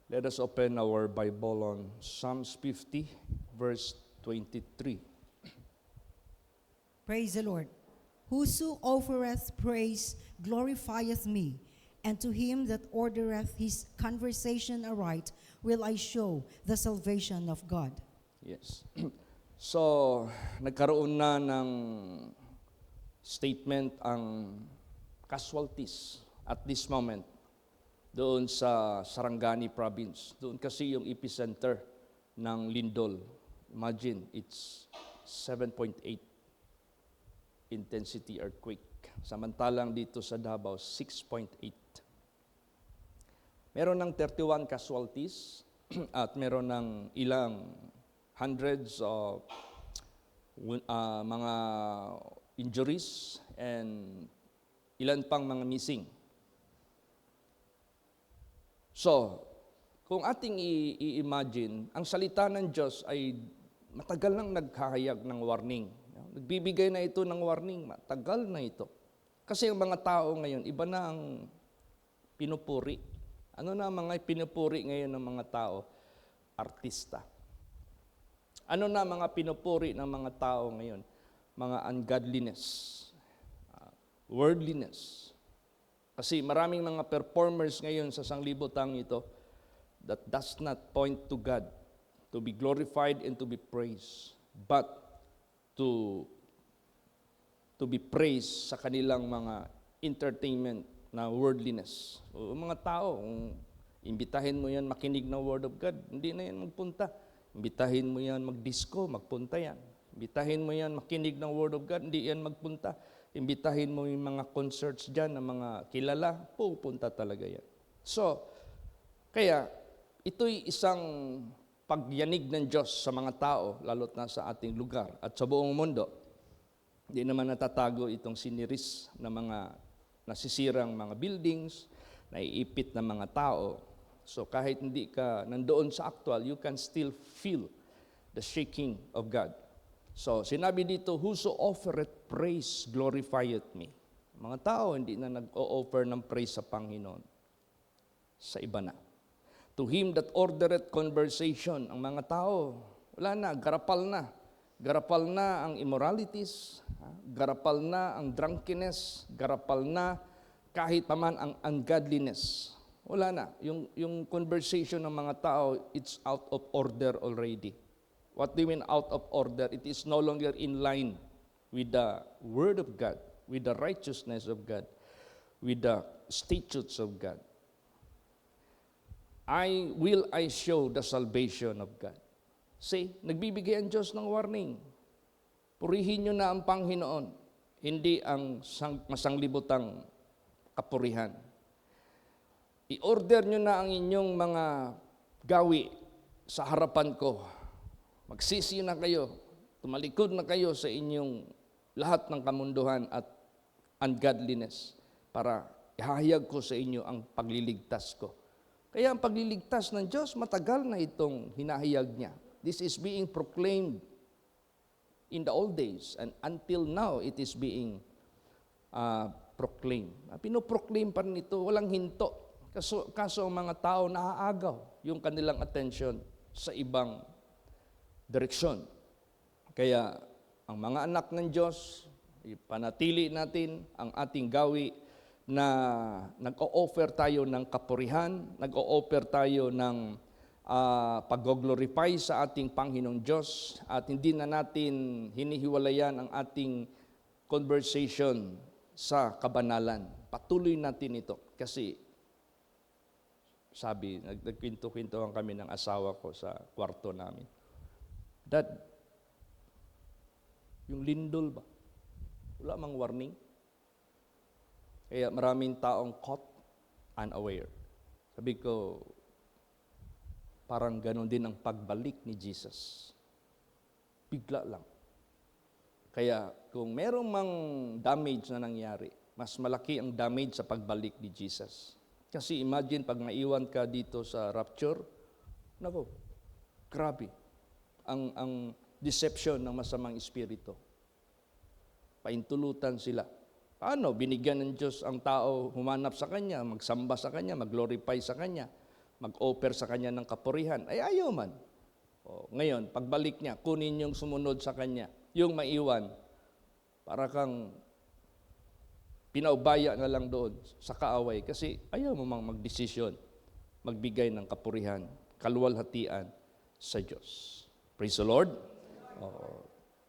Let us open our Bible on Psalms 50, verse 23. Praise the Lord. Whoso offereth praise glorifieth me, and to him that ordereth his conversation aright will I show the salvation of God. Yes. So, nagkaroon na ng statement ang casualties at this moment doon sa Sarangani province. Doon kasi yung epicenter ng lindol. Imagine, it's 7.8 intensity earthquake. Samantalang dito sa Davao, 6.8. Meron ng 31 casualties at meron ng ilang hundreds of mga injuries and ilan pang mga missing. So, kung ating i-imagine, ang salita ng Diyos ay matagal nang naghahayag ng warning. Nagbibigay na ito ng warning, matagal na ito. Kasi ang mga tao ngayon, iba na ang pinupuri. Ano na mga pinupuri ngayon ng mga tao? Artista. Ano na mga pinupuri ng mga tao ngayon? Mga ungodliness, worldliness. Kasi maraming mga performers ngayon sa sanglibutang ito that does not point to God, to be glorified and to be praised, but to be praised sa kanilang mga entertainment na worldliness. O mga tao, kung imbitahin mo yan makinig ng Word of God, hindi na yan magpunta. Imbitahin mo yan mag-disco, magpunta yan. Imbitahin mo yan makinig ng Word of God, hindi yan magpunta. Imbitahin mo yung mga concerts dyan ng mga kilala, pupunta talaga yan. So, kaya ito'y isang pagyanig ng Diyos sa mga tao, lalo't na sa ating lugar at sa buong mundo. Hindi naman natatago itong siniris na mga nasisirang mga buildings, naiipit na mga tao. So kahit hindi ka nandoon sa actual, you can still feel the shaking of God. So sinabi dito, whoso offereth praise glorifieth me. Mga tao hindi na nag-o-offer ng praise sa Panginoon. Sa iba na. To him that ordereth conversation, ang mga tao, wala na, garapal na. Garapal na ang immoralities, garapal na ang drunkenness, garapal na kahit paman ang ungodliness. Wala na. Yung conversation ng mga tao, it's out of order already. What do you mean out of order? It is no longer in line with the Word of God, with the righteousness of God, with the statutes of God. I show the salvation of God. See, nagbibigay ang Diyos ng warning. Purihin nyo na ang Panginoon, hindi ang masanglibutang kapurihan. I-order nyo na ang inyong mga gawi sa harapan ko. Magsisi na kayo, tumalikod na kayo sa inyong lahat ng kamunduhan at ungodliness para ihahayag ko sa inyo ang pagliligtas ko. Kaya ang pagliligtas ng Diyos, matagal na itong hinahayag niya. This is being proclaimed in the old days and until now it is being proclaimed. Pinoproclaim pa rin ito, walang hinto. Kaso ang mga tao naaagaw yung kanilang attention sa ibang direksyon. Kaya ang mga anak ng Diyos, ipanatili natin ang ating gawi na nag-o-offer tayo ng kapurihan, nag-o-offer tayo ng pag-glorify sa ating Panginoong Diyos at hindi na natin hinihiwalayan ang ating conversation sa kabanalan. Patuloy natin ito kasi sabi, nagkwento-kwentuhan kami ng asawa ko sa kwarto namin. Dad, yung lindol ba? Wala mang warning. Kaya maraming taong caught unaware. Sabi ko, parang ganon din ang pagbalik ni Jesus. Bigla lang. Kaya kung merong mang damage na nangyari, mas malaki ang damage sa pagbalik ni Jesus. Kasi imagine pag naiwan ka dito sa rapture, nako, grabe. Ang deception ng masamang espiritu. Paintulutan sila. Paano? Binigyan ng Diyos ang tao humanap sa Kanya, magsamba sa Kanya, mag-glorify sa Kanya. mag-offer sa kanya ng kapurihan, ay ayaw man. Ngayon, pagbalik niya, kunin yung sumunod sa kanya, yung maiwan, para kang pinaubaya na lang doon sa kaaway kasi ayaw mo mang magdesisyon, magbigay ng kapurihan, kaluwalhatian sa Diyos. Praise the Lord. Oo.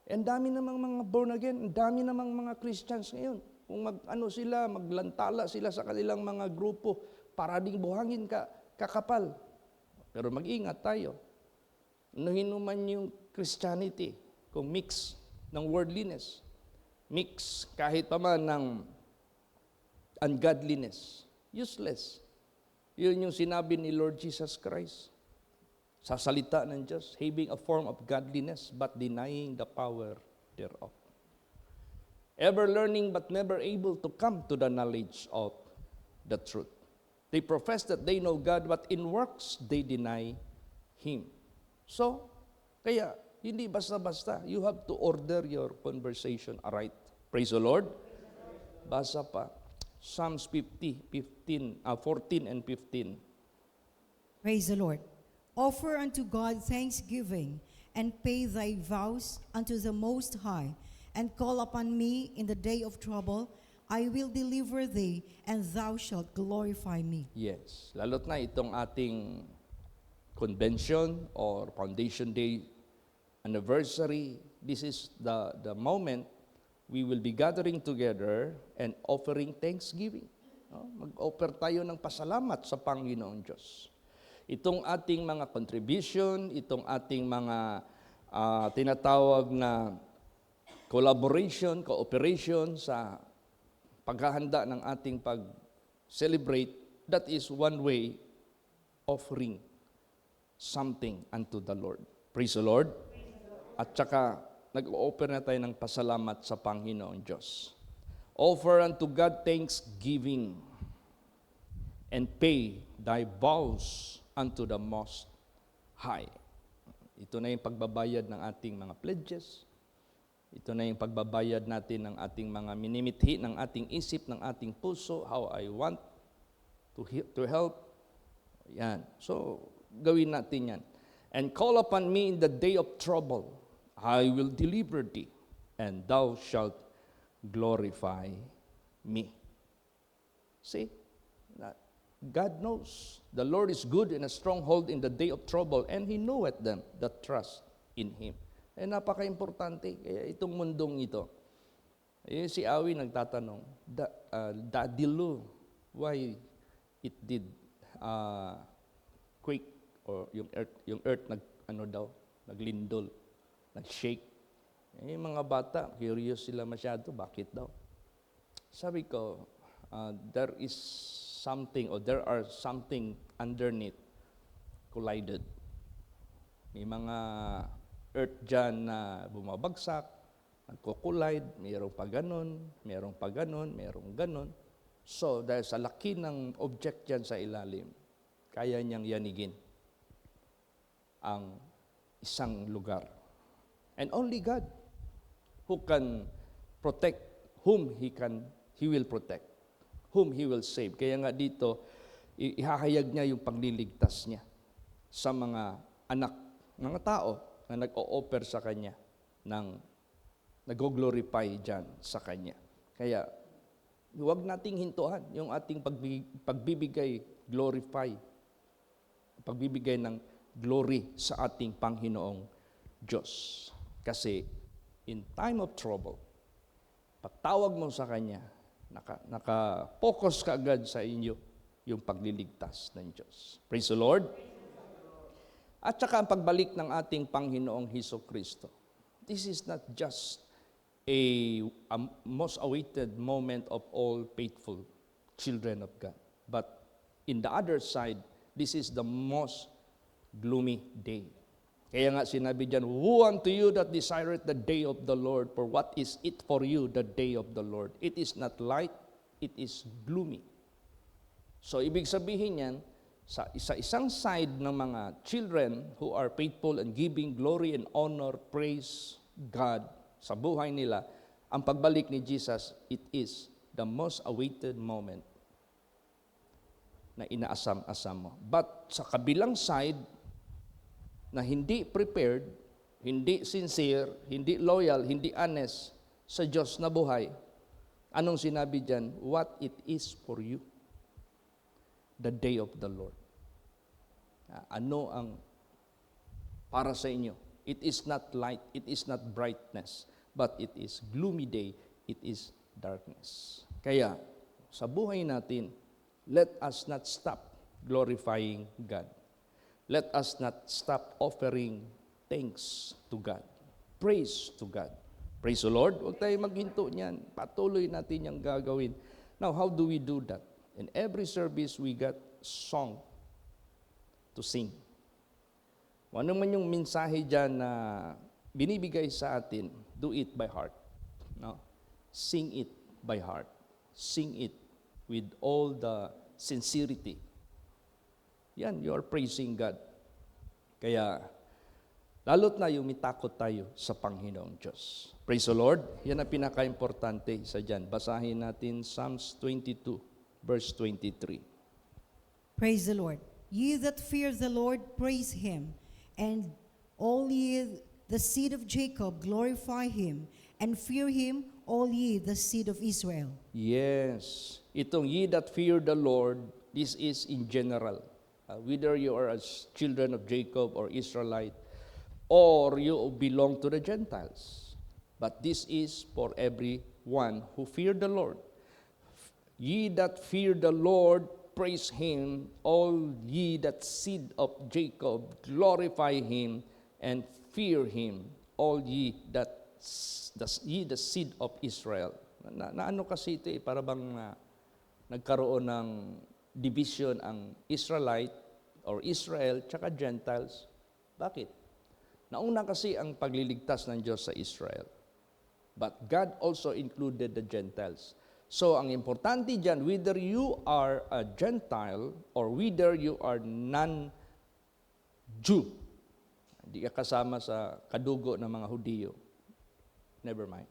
Ang dami namang mga born again, ang dami namang mga Christians ngayon. Kung maglantala sila sa kanilang mga grupo, para ding buhangin kakapal. Pero mag-ingat tayo. Ano hinuman yung Christianity, kung mix ng worldliness, mix kahit pa man ng ungodliness, useless. Yun yung sinabi ni Lord Jesus Christ sa salita ng Diyos, having a form of godliness but denying the power thereof. Ever learning but never able to come to the knowledge of the truth. They profess that they know God, but in works they deny Him. So, kaya, hindi basta-basta. You have to order your conversation aright. Praise the Lord. Basa pa. Psalms 14 and 15. Praise the Lord. Offer unto God thanksgiving, and pay thy vows unto the Most High, and call upon me in the day of trouble. I will deliver thee, and thou shalt glorify me. Yes. Lalot na itong ating convention or Foundation Day anniversary. This is the moment we will be gathering together and offering thanksgiving. No? Mag-offer tayo ng pasalamat sa Panginoong Diyos. Itong ating mga contribution, itong ating mga tinatawag na collaboration, cooperation sa paghahanda ng ating pag-celebrate, that is one way offering something unto the Lord. Praise the Lord. At saka, nag-offer na tayo ng pasalamat sa Panginoong Diyos. Offer unto God thanksgiving, and pay thy vows unto the Most High. Ito na yung pagbabayad ng ating mga pledges. Ito na yung pagbabayad natin ng ating mga minimithi, ng ating isip, ng ating puso, how I want to help. Yan. So, gawin natin yan. And call upon me in the day of trouble. I will deliver thee, and thou shalt glorify me. See? God knows. The Lord is good and a stronghold in the day of trouble, and He knoweth them that trust in Him. Napaka-importante. Kaya itong mundong ito, si Awi nagtatanong, Daddy Lou, why it did quake, or yung earth naglindol, nag-shake. Mga bata, curious sila masyado, bakit daw? Sabi ko, there is something, or there are something underneath collided. May mga earth dyan na bumabagsak, nagko-collide, mayroong pa ganun, mayroong pa ganun, mayroong ganun. So, dahil sa laki ng object dyan sa ilalim, kaya niyang yanigin ang isang lugar. And only God who can protect whom He will protect, whom He will save. Kaya nga dito, ihahayag niya yung pagliligtas niya sa mga anak, mga tao na nag-o-offer sa Kanya, nag-glorify dyan sa Kanya. Kaya, huwag nating hintuan yung ating pagbibigay, glorify, pagbibigay ng glory sa ating Panginoong Diyos. Kasi, in time of trouble, pagtawag mo sa Kanya, naka-focus ka agad sa inyo yung pagliligtas ng Diyos. Praise the Lord. At saka ang pagbalik ng ating Panginoong Hesus Kristo. This is not just a most awaited moment of all faithful children of God. But in the other side, this is the most gloomy day. Kaya nga sinabi diyan, woe unto you that desireth the day of the Lord, for what is it for you, the day of the Lord? It is not light, it is gloomy. So, ibig sabihin yan, sa isang side ng mga children who are faithful and giving glory and honor, praise God sa buhay nila, ang pagbalik ni Jesus, it is the most awaited moment na inaasam-asam mo. But sa kabilang side, na hindi prepared, hindi sincere, hindi loyal, hindi honest sa Diyos na buhay, anong sinabi dyan? What it is for you, the day of the Lord. Ano ang para sa inyo? It is not light, it is not brightness, but it is gloomy day, it is darkness. Kaya, sa buhay natin, let us not stop glorifying God. Let us not stop offering thanks to God. Praise to God. Praise the Lord. Huwag tayo maghinto niyan. Patuloy natin yung gagawin. Now, how do we do that? In every service, we got song to sing. Ano man yung mensahe dyan na binibigay sa atin, do it by heart. No? Sing it by heart. Sing it with all the sincerity. Yan, you are praising God. Kaya, lalo't na yung mitakot tayo sa Panginoong Diyos. Praise the Lord. Yan ang pinaka-importante sa dyan. Basahin natin Psalms 22, verse 23. Praise the Lord. Ye that fear the Lord, praise Him. And all ye the seed of Jacob, glorify Him. And fear Him, all ye the seed of Israel. Yes. Itong ye that fear the Lord, this is in general. Whether you are as children of Jacob or Israelite, or you belong to the Gentiles. But this is for everyone who fear the Lord. Ye that fear the Lord, praise Him. All ye that seed of Jacob, glorify Him and fear Him. All ye that ye the seed of Israel. Na ano kasi ito para bang nagkaroon ng division ang Israelite or Israel tsaka Gentiles. Bakit? Nauna kasi ang pagliligtas ng Diyos sa Israel. But God also included the Gentiles. So ang importante dyan, whether you are a Gentile or whether you are non-Jew, hindi ka kasama sa kadugo ng mga Hudiyo, never mind.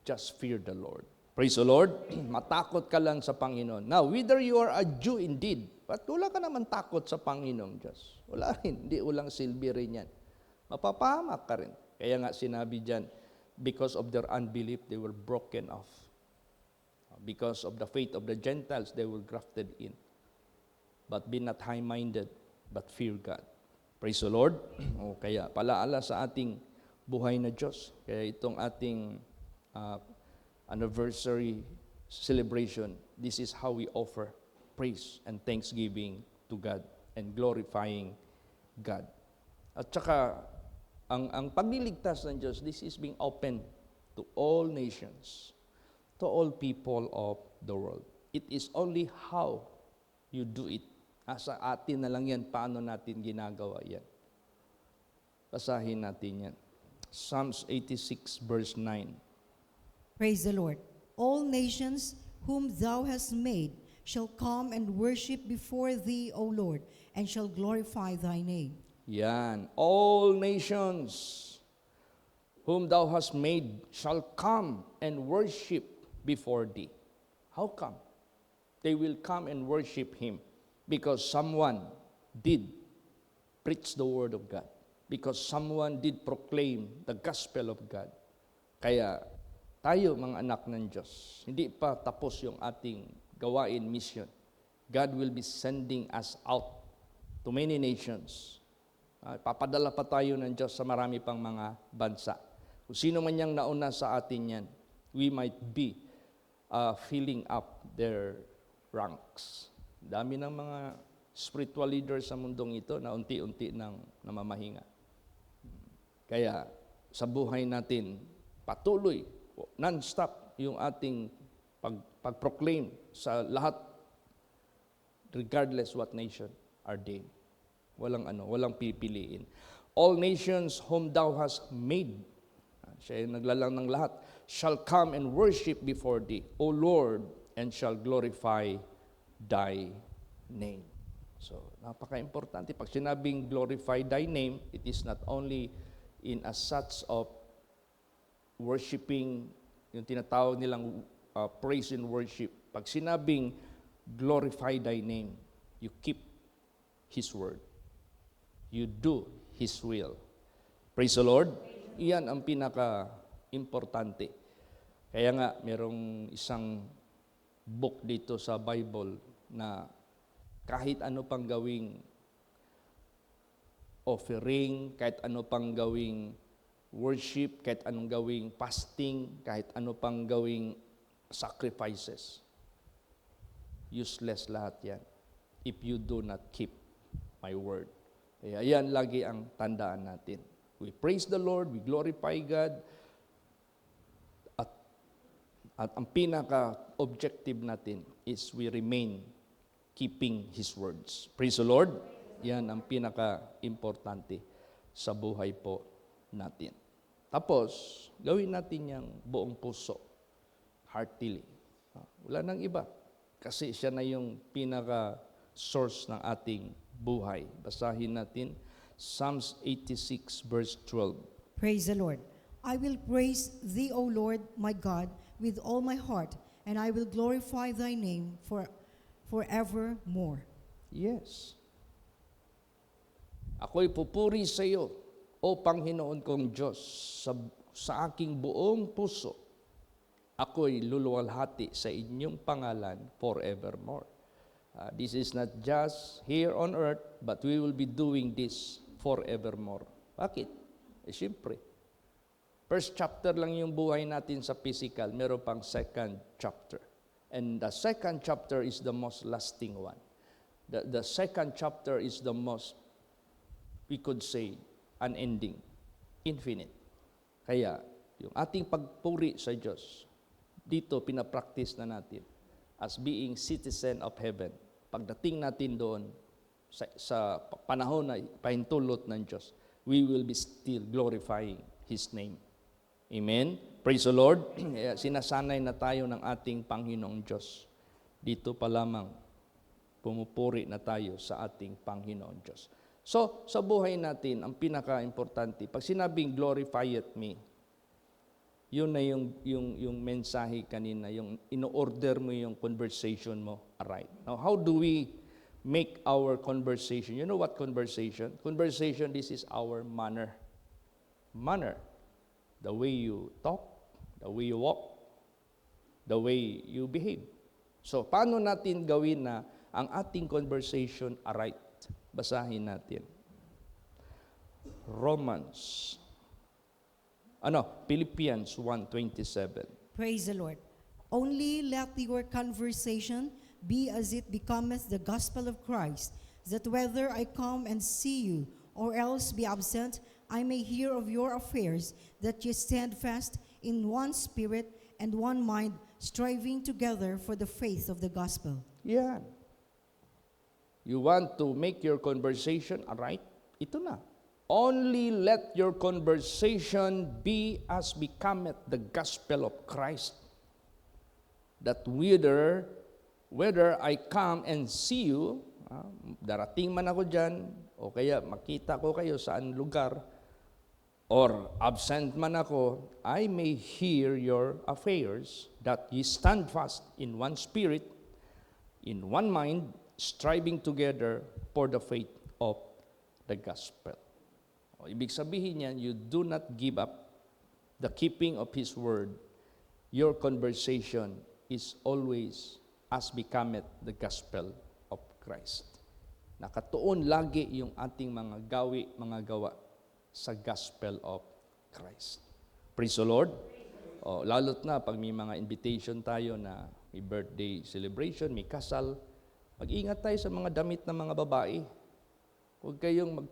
Just fear the Lord. Praise the Lord. Matakot ka lang sa Panginoon. Now, whether you are a Jew indeed, but wala ka naman takot sa Panginoong Diyos. Wala rin. Hindi ulang silbi rin yan. Mapapahamak ka rin. Kaya nga sinabi dyan, because of their unbelief, they were broken off. Because of the faith of the Gentiles, they were grafted in. But be not high-minded, but fear God. Praise the Lord. O kaya, palaala sa ating buhay na Diyos. Kaya itong ating anniversary celebration, this is how we offer praise and thanksgiving to God and glorifying God. At saka, ang pagliligtas ng Diyos, this is being open to all nations, to all people of the world. It is only how you do it. Sa atin na lang yan, paano natin ginagawa yan. Basahin natin yan. Psalms 86 verse 9. Praise the Lord. All nations whom thou hast made shall come and worship before thee, O Lord, and shall glorify thy name. Yan. All nations whom thou hast made shall come and worship before thee. How come? They will come and worship Him because someone did preach the Word of God. Because someone did proclaim the gospel of God. Kaya tayo, mga anak ng Diyos, hindi pa tapos yung ating gawain, mission. God will be sending us out to many nations. Papadala pa tayo ng Diyos sa marami pang mga bansa. Kung sino man yung nauna sa atin yan, we might be filling up their ranks. Dami ng mga spiritual leaders sa mundong ito na unti-unti nang namamahinga. Kaya sa buhay natin, patuloy, non-stop yung ating pag-proclaim sa lahat, regardless what nation are they. Walang pipiliin. All nations whom thou hast made, siya yung naglalang ng lahat, shall come and worship before thee, O Lord, and shall glorify thy name. So, napaka-importante. Pag sinabing glorify thy name, it is not only in a such of worshiping, yung tinatawag nilang praise and worship. Pag sinabing glorify thy name. You keep His word. You do His will. Praise the Lord. Iyan ang pinaka-importante. Kaya nga, merong isang book dito sa Bible na kahit ano pang gawing offering, kahit ano pang gawing worship, kahit anong gawing fasting, kahit ano pang gawing sacrifices, useless lahat yan if you do not keep my word. Kaya yan lagi ang tandaan natin. We praise the Lord, we glorify God, at ang pinaka-objective natin is we remain keeping His words. Praise the Lord. Yan ang pinaka-importante sa buhay po natin. Tapos, gawin natin yung buong puso, heartily. Wala nang iba. Kasi siya na yung pinaka-source ng ating buhay. Basahin natin Psalms 86 verse 12. Praise the Lord. I will praise thee, O Lord, my God, with all my heart, and I will glorify thy name forevermore. Yes. Ako'y pupuri sa iyo, O Panginoon kong Diyos, sa aking buong puso. Ako'y luluwalhati sa inyong pangalan forevermore. This is not just here on earth, but we will be doing this forevermore. Bakit? Siyempre. First chapter lang yung buhay natin sa physical, meron pang second chapter. And the second chapter is the most lasting one. The second chapter is the most, we could say, unending, infinite. Kaya, yung ating pagpuri sa Diyos, dito pinapractice na natin as being citizen of heaven. Pagdating natin doon, sa panahon na pahintulot ng Diyos, we will be still glorifying His name. Amen? Praise the Lord. Sinasanay na tayo ng ating Panginoong Diyos. Dito pa lamang, pumupuri na tayo sa ating Panginoong Diyos. So, sa buhay natin, ang pinaka-importante, pag sinabing glorifieth me, yun na yung mensahe kanina, yung ino-order mo yung conversation mo, right? Now, how do we make our conversation? You know what conversation? Conversation, this is our manner. Manner. The way you talk, the way you walk, the way you behave. So, paano natin gawin na ang ating conversation aright? Basahin natin. Philippians 1:27. Praise the Lord. Only let your conversation be as it becometh the gospel of Christ, that whether I come and see you, or else be absent, I may hear of your affairs, that ye stand fast in one spirit and one mind, striving together for the faith of the gospel. Yan. You want to make your conversation right? Ito na. Only let your conversation be as becometh the gospel of Christ, that whether I come and see you, darating man ako dyan, o kaya makita ko kayo saan lugar, or absent man ako, I may hear your affairs, that ye stand fast in one spirit, in one mind, striving together for the faith of the gospel. O, ibig sabihin yan, you do not give up the keeping of His word. Your conversation is always as becometh the gospel of Christ. Nakatuon lagi yung ating mga gawa sa gospel of Christ. Praise the Lord. O, lalot na pag may mga invitation tayo na may birthday celebration, may kasal, mag-ingat tayo sa mga damit ng mga babae. Huwag kayong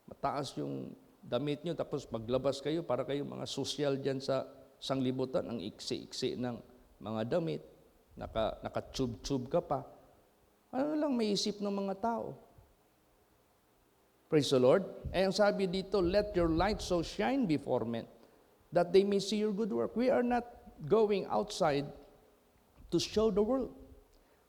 mataas yung damit nyo, tapos maglabas kayo para kayong mga social dyan sa sanglibutan, ang iksi-iksi ng mga damit, naka-tube-tube ka pa. Ano lang may isip ng mga tao? Praise the Lord. Eh, ang sabi dito, let your light so shine before men, that they may see your good work. We are not going outside to show the world.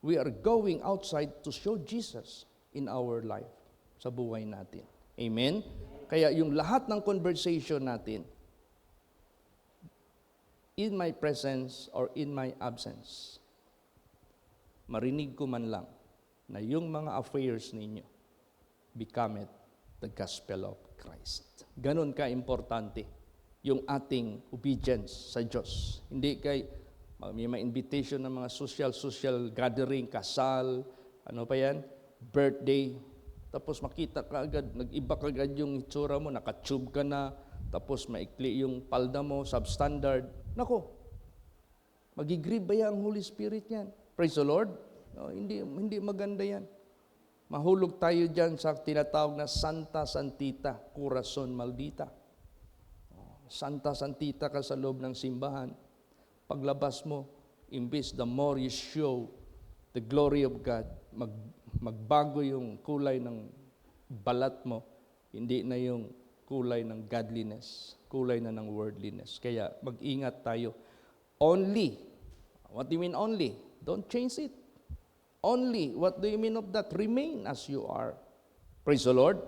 We are going outside to show Jesus in our life, sa buhay natin. Amen? Kaya yung lahat ng conversation natin, in my presence or in my absence, marinig ko man lang na yung mga affairs ninyo become the gospel of Christ. Ganon ka-importante yung ating obedience sa Diyos. Hindi kay may ma-invitation ng mga social gathering, kasal, ano pa yan, birthday, tapos makita ka agad, nag-iba ka agad yung itsura mo, nakatube ka na, tapos maikli yung palda mo, substandard. Nako, magigrieve ba ang Holy Spirit yan? Praise the Lord. No, hindi maganda yan. Mahulog tayo dyan sa tinatawag na Santa Santita, Corazon Maldita. Santa Santita ka sa loob ng simbahan. Paglabas mo, imbis the more you show the glory of God, magbago yung kulay ng balat mo, hindi na yung kulay ng godliness, kulay na ng worldliness. Kaya mag-ingat tayo. Only, what do you mean only? Don't change it. Only, what do you mean of that? Remain as you are. Praise the Lord.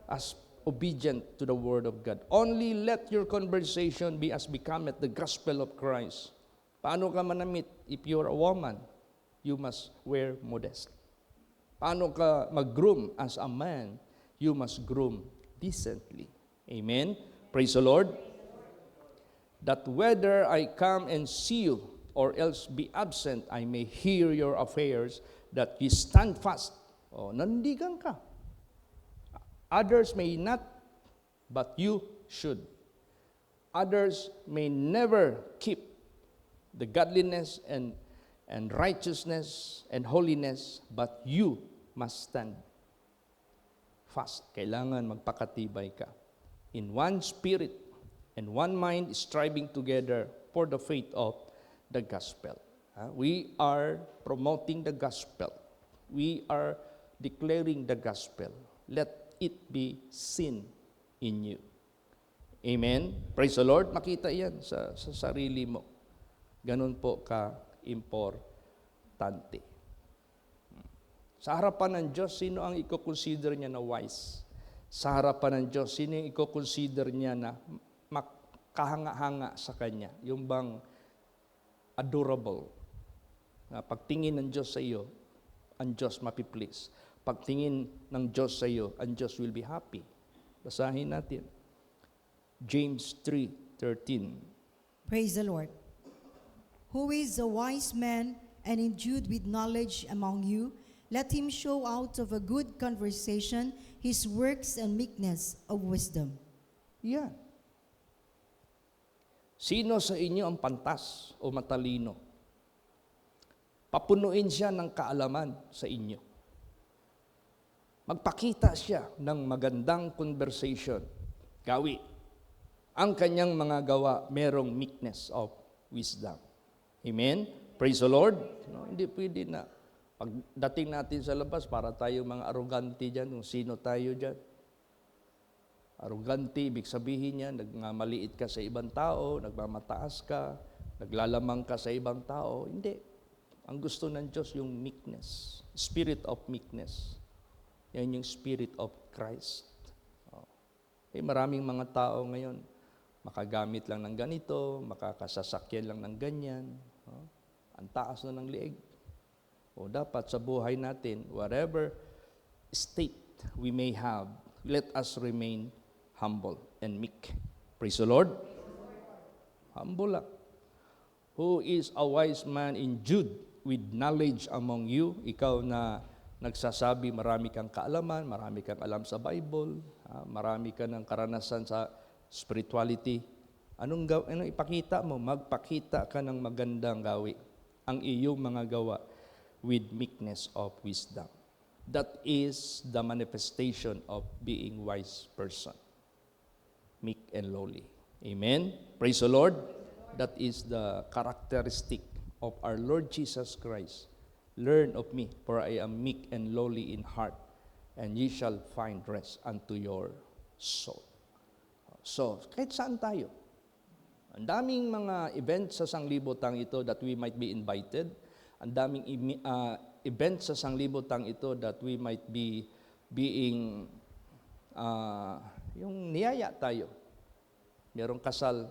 As obedient to the word of God. Only let your conversation be as becometh the gospel of Christ. Paano ka manamit? If you're a woman, you must wear modest. Paano ka mag-groom as a man? You must groom decently. Amen? Praise the Lord. That whether I come and see you, or else be absent, I may hear your affairs, that ye stand fast. O, nandigan ka. Others may not, but you should. Others may never keep the godliness and righteousness and holiness, but you must stand fast. Kailangan magpakatibay ka. In one spirit and one mind, striving together for the faith of the gospel. We are promoting the gospel. We are declaring the gospel. Let it be seen in you. Amen? Praise the Lord. Makita yan sa sarili mo. Ganun po ka-importante. Sa harapan ng Diyos, sino ang i-consider niya na wise? Sa harapan ng Diyos, sino ang i-consider niya na makahanga-hanga sa Kanya? Yung bang adorable. Na pagtingin ng Diyos sa iyo, ang Diyos mapiplease. Pagtingin ng Diyos sa iyo, ang Diyos will be happy. Basahin natin. James 3:13. Praise the Lord. Who is a wise man and endued with knowledge among you? Let him show out of a good conversation his works and meekness of wisdom. Yan. Sino sa inyo ang pantas o matalino? Papunuin siya ng kaalaman sa inyo. Magpakita siya ng magandang conversation. Gawi. Ang kanyang mga gawa merong meekness of wisdom. Amen? Praise the Lord. No, hindi pwede na. Pagdating natin sa labas, para tayo mga arrogante dyan, kung sino tayo dyan. Arrogante, ibig sabihin niya, nagmamaliit ka sa ibang tao, nagmamataas ka, naglalamang ka sa ibang tao. Hindi. Ang gusto ng Diyos yung meekness. Spirit of meekness. Yan yung spirit of Christ. Maraming mga tao ngayon, makagamit lang ng ganito, makakasasakyan lang ng ganyan. Ang taas na ng liig. Dapat sa buhay natin, whatever state we may have, let us remain humble and meek. Praise the Lord. Humble lang. Who is a wise man endued with knowledge among you? Ikaw na nagsasabi marami kang kaalaman, marami kang alam sa Bible, marami ka ng karanasan sa spirituality. Anong ipakita mo? Magpakita ka ng magandang gawi. Ang iyong mga gawa with meekness of wisdom. That is the manifestation of being wise person. Meek and lowly. Amen? Praise the Lord. That is the characteristic of our Lord Jesus Christ. Learn of me, for I am meek and lowly in heart, and ye shall find rest unto your soul. So, kahit saan tayo, ang daming mga events sa sanglibotang ito that we might be invited. Ang daming events sa sanglibotang ito that we might be being, yung niyaya tayo. Merong kasal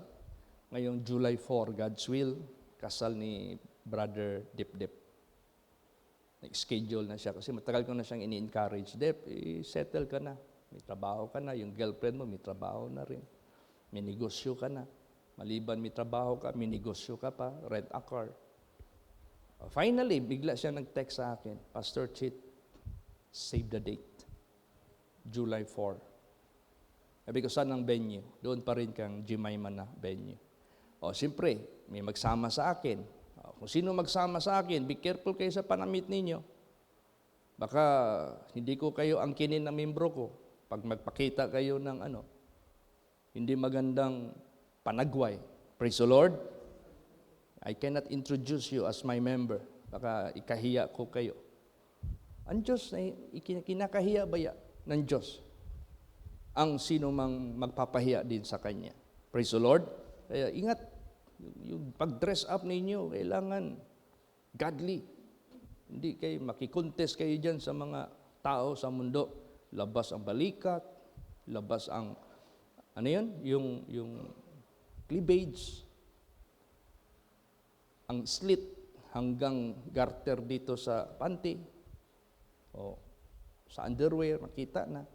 ngayong July 4, God's will, kasal ni Brother Dip Dip. Nag-schedule na siya kasi matagal ko na siyang ini-encourage. Dep, settle ka na. May trabaho ka na. Yung girlfriend mo, may trabaho na rin. May negosyo ka na. Maliban may trabaho ka, may negosyo ka pa, rent a car. Finally, bigla siya nag-text sa akin, Pastor Chit, save the date. July 4. Sabi ko, saan ang venue? Doon pa rin kang Jemima na venue. O, siyempre, may magsama sa akin. O, kung sino magsama sa akin, be careful kayo sa panamit ninyo. Baka hindi ko kayo angkinin na membro ko pag magpakita kayo ng hindi magandang panagway. Praise the Lord. I cannot introduce you as my member. Baka ikahiya ko kayo. Ang Diyos, kinakahiya ba ng Diyos ang sino mang magpapahiya din sa Kanya? Praise the Lord. Kaya ingat, yung pag-dress up ninyo, kailangan godly. Hindi kayo makikontest kayo dyan sa mga tao sa mundo. Labas ang balikat, labas ang, yung cleavage, ang slit hanggang garter dito sa panty, o sa underwear, makita na.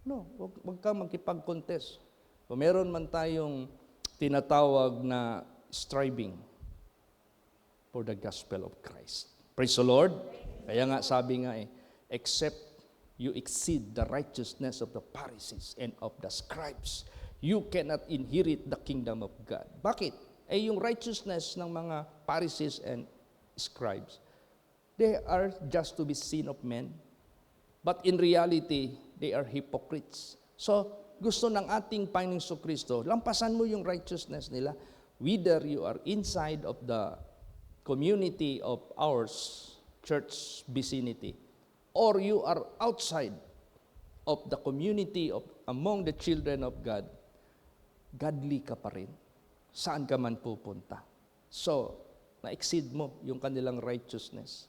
No, wag ka magkipag-contest. Kung meron man tayong tinatawag na striving for the gospel of Christ. Praise the Lord. Kaya nga sabi nga except you exceed the righteousness of the Pharisees and of the scribes, you cannot inherit the kingdom of God. Bakit? Yung righteousness ng mga Pharisees and scribes, they are just to be seen of men, but in reality, they are hypocrites. So, gusto ng ating Panginoong Kristo, lampasan mo yung righteousness nila, whether you are inside of the community of ours, church vicinity, or you are outside of the community of among the children of God, godly ka pa rin. Saan ka man pupunta. So, na-exceed mo yung kanilang righteousness,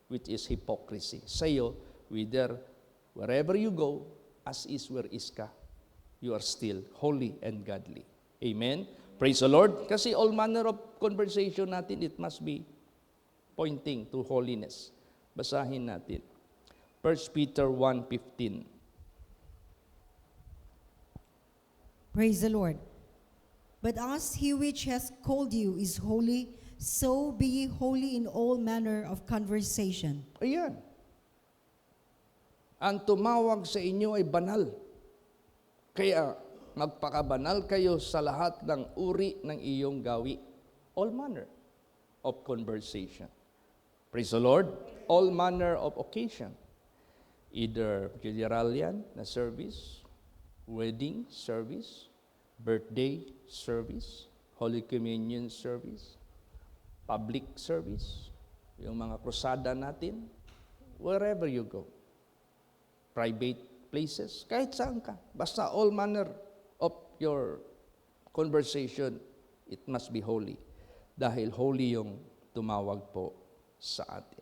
which is hypocrisy. Sa'yo, wherever you go, as is where is ka, you are still holy and godly. Amen? Praise the Lord. Kasi all manner of conversation natin, it must be pointing to holiness. Basahin natin. 1 Peter 1:15. Praise the Lord. But as he which has called you is holy, so be ye holy in all manner of conversation. Ayan. Ang tumawag sa inyo ay banal. Kaya magpakabanal kayo sa lahat ng uri ng iyong gawi. All manner of conversation. Praise the Lord. All manner of occasion. Either funeralian na service, wedding service, birthday service, Holy Communion service, public service, yung mga krusada natin, wherever you go. Private places, kahit saan ka. Basta all manner of your conversation, it must be holy. Dahil holy yung tumawag po sa atin.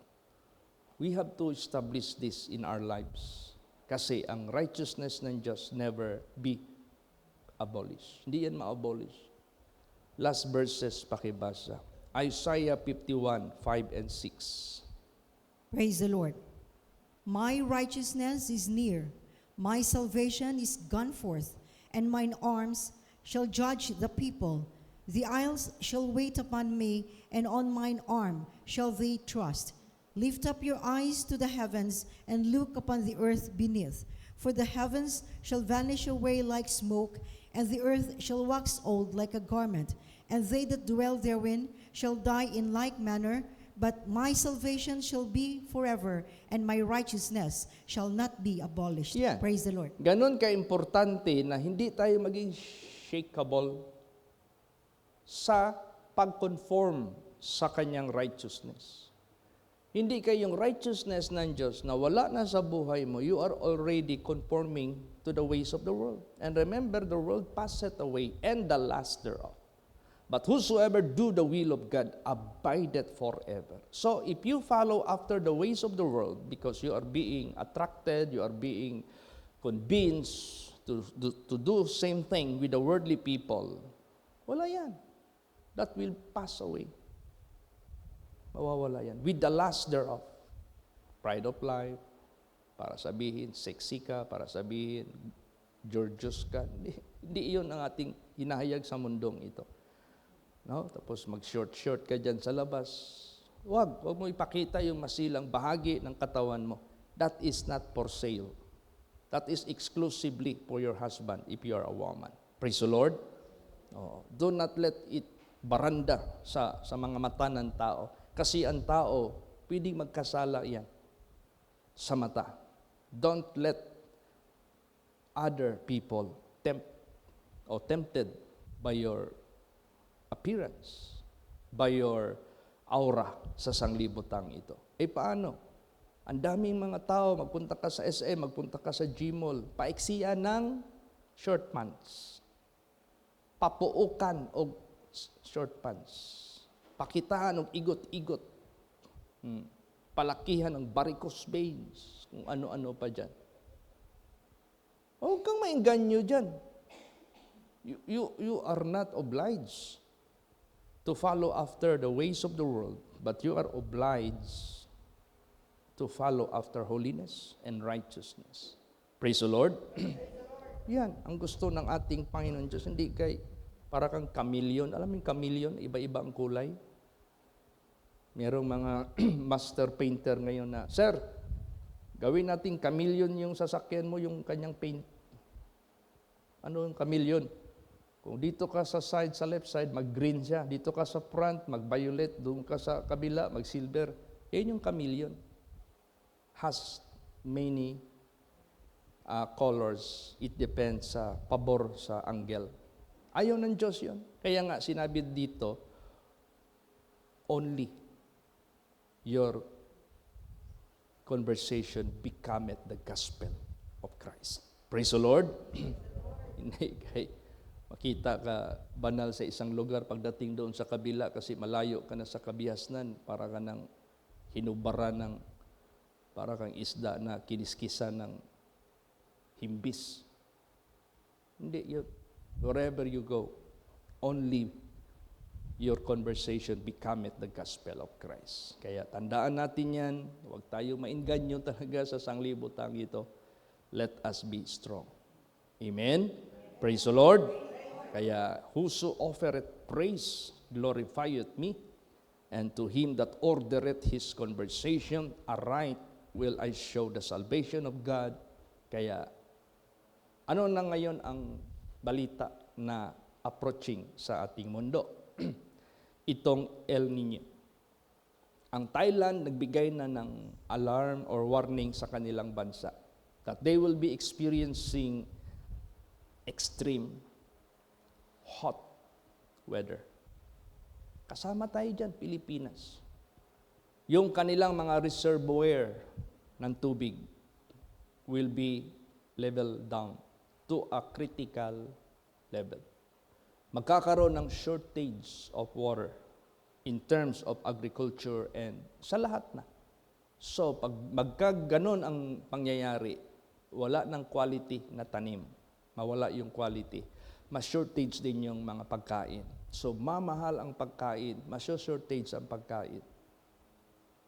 We have to establish this in our lives. Kasi ang righteousness ng Diyos never be abolished. Hindi yan ma-abolish. Last verses pakibasa. Isaiah 51:5 and 6. Praise the Lord. My righteousness is near, my salvation is gone forth, and mine arms shall judge the people. The isles shall wait upon me, and on mine arm shall they trust. Lift up your eyes to the heavens, and look upon the earth beneath. For the heavens shall vanish away like smoke, and the earth shall wax old like a garment, and they that dwell therein shall die in like manner. But my salvation shall be forever, and my righteousness shall not be abolished. Yeah. Praise the Lord. Ganon ka-importante na hindi tayo maging shakeable sa pag-conform sa kanyang righteousness. Hindi kayong righteousness ng Diyos na wala na sa buhay mo, you are already conforming to the ways of the world. And remember, the world passeth away, and the lust thereof. But whosoever do the will of God abideth forever. So if you follow after the ways of the world, because you are being attracted, you are being convinced to do same thing with the worldly people, wala yan. That will pass away. Mawawala yan. With the lust thereof. pride of life, para sabihin sexy ka, para sabihin gorgeous ka. Hindi iyon ang ating hinahayag sa mundong ito. No? Tapos mag-short ka dyan sa labas. Huwag mo ipakita yung masilang bahagi ng katawan mo. That is not for sale. That is exclusively for your husband if you are a woman. Praise the Lord. Oh, do not let it baranda sa mga mata ng tao. Kasi ang tao, pwedeng magkasala yan sa mata. Don't let other people tempted by your appearance, by your aura sa sanglibutang ito. Paano? Ang daming mga tao, magpunta ka sa SM, magpunta ka sa Gmall, paiksian ng short pants. Papuukan o short pants. Pakitaan og igot-igot. Palakihan ng varicose veins, kung ano-ano pa dyan. Huwag kang maingganyo dyan. You are not obliged to follow after the ways of the world, but you are obliged to follow after holiness and righteousness. Praise the Lord. Yan, ang gusto ng ating Panginoon Diyos. Hindi para kang chameleon. Alam mo yung chameleon, iba-iba ang kulay. Merong mga master painter ngayon na, Sir, gawin natin chameleon yung sasakyan mo, yung kanyang paint. Ano yung chameleon? Kung dito ka sa left side, mag-green siya. Dito ka sa front, mag-violet. Doon ka sa kabila, mag-silver. Yan yung chameleon. Has many colors. It depends sa pabor sa angle. Ayaw ng Diyos yun. Kaya nga, sinabi dito, only your conversation becometh the gospel of Christ. Praise the Lord. Hindi makita ka banal sa isang lugar, pagdating doon sa kabila kasi malayo ka na sa kabihasnan, para ka ng hinubara ng, para kang isda na kiniskisa ng himbis. Hindi yun. Wherever you go, only your conversation becometh the gospel of Christ. Kaya tandaan natin yan, huwag tayo mainganyo talaga sa sanglibutang ito. Let us be strong. Amen? Praise the Lord. Kaya, whoso offereth praise glorifieth me, and to him that ordereth his conversation aright will I show the salvation of God. Kaya, ano na ngayon ang balita na approaching sa ating mundo? Itong El Niño. Ang Thailand nagbigay na ng alarm or warning sa kanilang bansa that they will be experiencing extreme hot weather. Kasama tayo dyan, Pilipinas. Yung kanilang mga reservoir ng tubig will be level down to a critical level. Magkakaroon ng shortage of water in terms of agriculture and sa lahat na. So, pag magkaganon ang pangyayari, wala ng quality na tanim. Mawala yung quality. Mas-shortage din yung mga pagkain. So, mamahal ang pagkain, mas-shortage ang pagkain.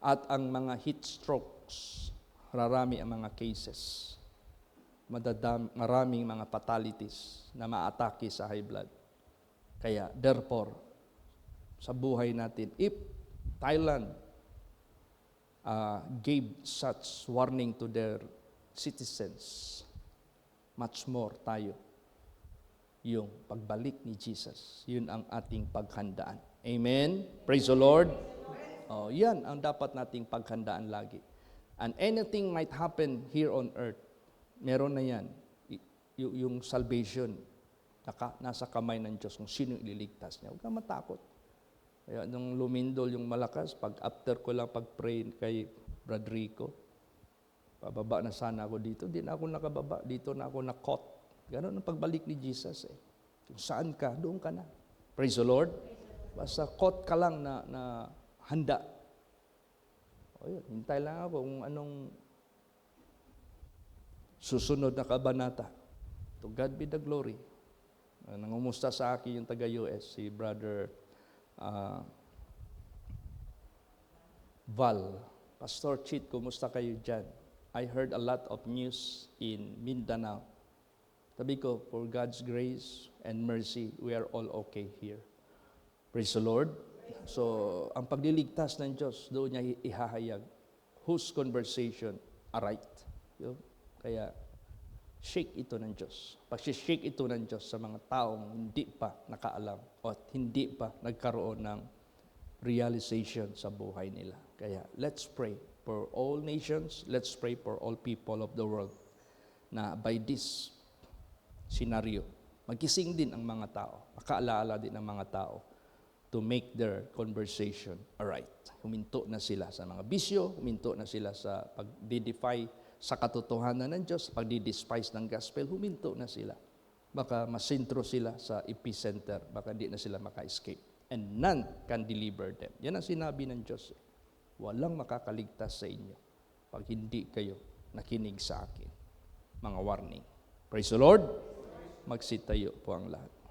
At ang mga heat strokes, rarami ang mga cases. Maraming mga fatalities na maatake sa high blood. Kaya, therefore, sa buhay natin, if Thailand gave such warning to their citizens, much more tayo. Yung pagbalik ni Jesus, yun ang ating paghandaan. Amen? Praise the Lord. Oh, yan ang dapat nating paghandaan lagi. And anything might happen here on earth, meron na yan. Yung salvation, nasa kamay ng Diyos kung sino ililigtas niya. Huwag kang matakot. Kaya nung lumindol yung malakas, pag after ko lang pag-pray kay Brad Rico, pababa na sana ako dito, di na ako nakababa, dito na ako na-caught. Ganon ang pagbalik ni Jesus eh. Kung saan ka, doon ka na. Praise the Lord. Basta caught ka lang na handa. O yun, hintay lang ako kung anong susunod na kabanata. To God be the glory. Nangumusta sa akin yung taga-US, si Brother Val Pastor Chit, kumusta kayo dyan? I heard a lot of news in Mindanao. Sabi ko, for God's grace and mercy, we are all okay here. Praise the Lord. So, ang pagliligtas ng Diyos, doon niya ihahayag. Whose conversation aright? Kaya, shake ito ng Diyos. Pag-shake ito ng Diyos sa mga taong hindi pa nakaalam o hindi pa nagkaroon ng realization sa buhay nila. Kaya, let's pray for all nations. Let's pray for all people of the world na by this scenario, magising din ang mga tao, makaalaala din ang mga tao to make their conversation aright. Huminto na sila sa mga bisyo, huminto na sila sa pag-defy sa katotohanan ng Diyos, pag-despise ng gospel, huminto na sila. Baka masintro sila sa epicenter, baka hindi na sila maka-escape. And none can deliver them. Yan ang sinabi ng Diyos. Walang makakaligtas sa inyo pag hindi kayo nakinig sa akin. Mga warning. Praise the Lord. Magsitayo po ang lahat.